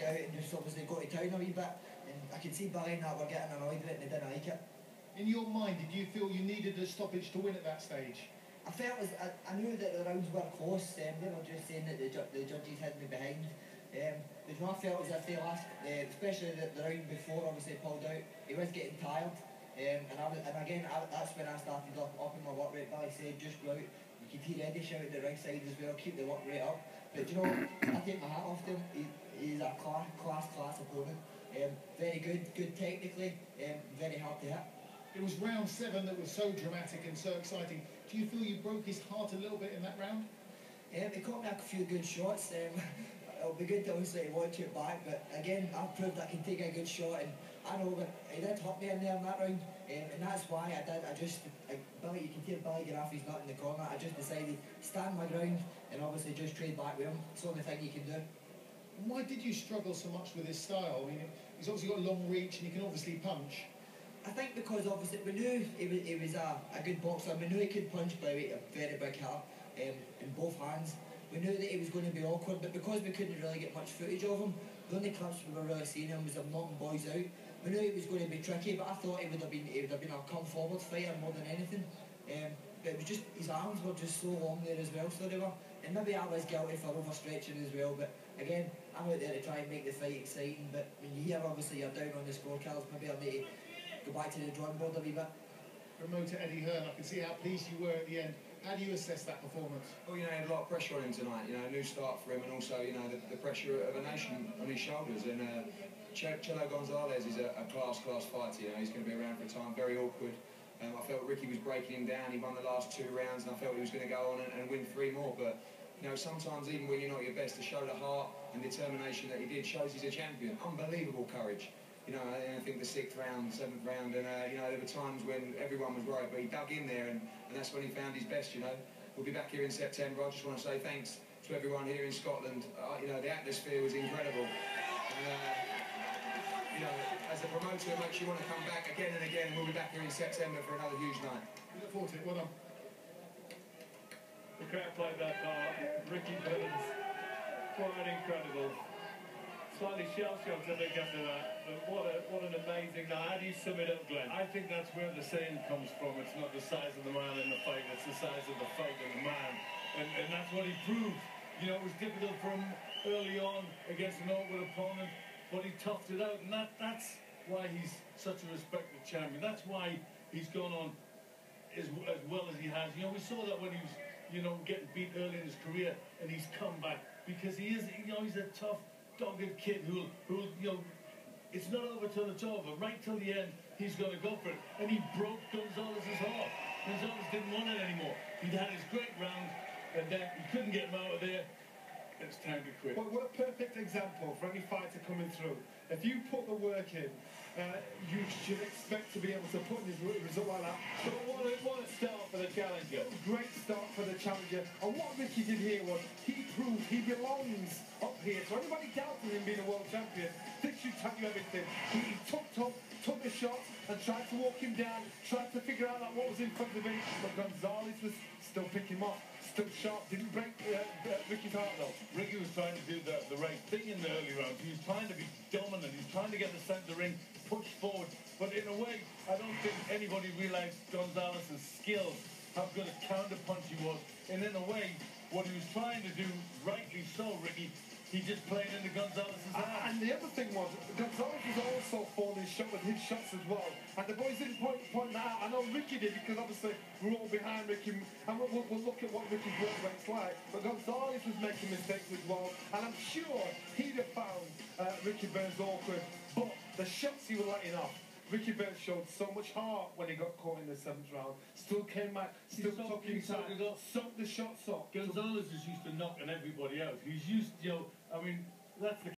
out and just obviously go to town a wee bit. And I could see Billy and that were getting annoyed with it and they didn't like it. In your mind, did you feel you needed a stoppage to win at that stage? I felt I knew that the rounds were close. They were just saying that the judges had me behind. But you know, I felt as if they last, especially the round before, obviously pulled out. He was getting tired, that's when I started up in my work rate. Billy said, just go out. You could hear Eddie shouting the right side as well, keep the work rate up. But you know, I take my hat off to him. He's a class opponent. Very good technically, very hard to hit. It was round 7 that was so dramatic and so exciting. Do you feel you broke his heart a little bit in that round? He caught me a few good shots. It'll be good to obviously watch it back, but again, I've proved I can take a good shot, and I know that he did hurt me in there in that round, and that's why Billy, you can hear Billy Garaffi's not in the corner. I just decided stand my ground and obviously just trade back with him. It's the only thing you can do. Why did you struggle so much with his style? I mean, he's obviously got long reach and he can obviously punch. I think because obviously we knew he was a good boxer. We knew he could punch by a very big hitter in both hands. We knew that he was going to be awkward, but because we couldn't really get much footage of him, the only clips we were really seeing him was him knocking boys out. We knew he was going to be tricky, but I thought he would have been a come forward fighter more than anything. But it was just his arms were just so long there as well, so they were. And maybe I was guilty for overstretching as well. But again, I'm out there to try and make the fight exciting. But when you hear obviously you're down on the scorecards, maybe I need to go back to the drawing board a wee bit. Promoter Eddie Hearn, I can see how pleased you were at the end. How do you assess that performance? Well, you know, he had a lot of pressure on him tonight. You know, a new start for him, and also, you know, the pressure of a nation on his shoulders. And Gonzales is a class fighter. You know, he's going to be around for a time. Very awkward. I felt Ricky was breaking him down. He won the last 2 rounds, and I felt he was going to go on and win 3 more. But you know, sometimes even when you're not your best, to show the heart and determination that he did shows he's a champion. Unbelievable courage. You know, I think the 6th round, 7th round, and you know, there were times when everyone was worried, but he dug in there, and that's when he found his best. You know, we'll be back here in September. I just want to say thanks to everyone here in Scotland. You know, the atmosphere was incredible. You know, as a promoter, it makes you want to come back again and again. And we'll be back here in September for another huge night. We look forward to it. Well done. The crowd played that part. Ricky Burns, quite incredible. Slightly shell-shocked, I think, after that. But what an amazing night. How do you sum it up, Glenn? I think that's where the saying comes from. It's not the size of the man in the fight, it's the size of the fight in the man. And that's what he proved. You know, it was difficult for him early on against an awkward opponent, but he toughed it out. And that's why he's such a respected champion. That's why he's gone on as well as he has. You know, we saw that when he was, you know, getting beat early in his career, and he's come back because he is, you know, he's a tough, dogged kid who'll, you know, it's not over till it's over. Right till the end, he's going to go for it. And he broke Gonzales' heart. Gonzales didn't want it anymore. He'd had his great round, and then he couldn't get him out of there. It's time to quit. Well, what a perfect example for any fighter coming through. If you put the work in, you should expect to be able to put in his result like that. But what a start for the challenger. Great start for the challenger. And what Ricky did here was, he proved he belongs up here. So anybody doubting him being a world champion, this should tell you everything. He took the shot and tried to walk him down, tried to figure out what was in front of him, but Gonzales was still picking him off. Still sharp, didn't break Ricky's heart though. Ricky was trying to do the right thing in the early rounds. He was trying to be dominant. He was trying to get the centre ring, push forward. But in a way, I don't think anybody realised Gonzales' skills, how good a counter-punch he was. And in a way, what he was trying to do, rightly so, Ricky, he just played into Gonzales' hands. And the other thing was, Gonzales was also falling short with his shots as well. And the boys didn't point that out. I know Ricky did, because obviously we're all behind Ricky. And we'll look at what Ricky's work rate's like. But Gonzales was making mistakes as well. And I'm sure he'd have found Ricky Burns awkward. But the shots he was letting off, Ricky Burns showed so much heart when he got caught in the 7th round. Still came back, still took inside, soaked the shots up. Gonzales is used to knocking everybody out. He's used, you know, I mean, that's the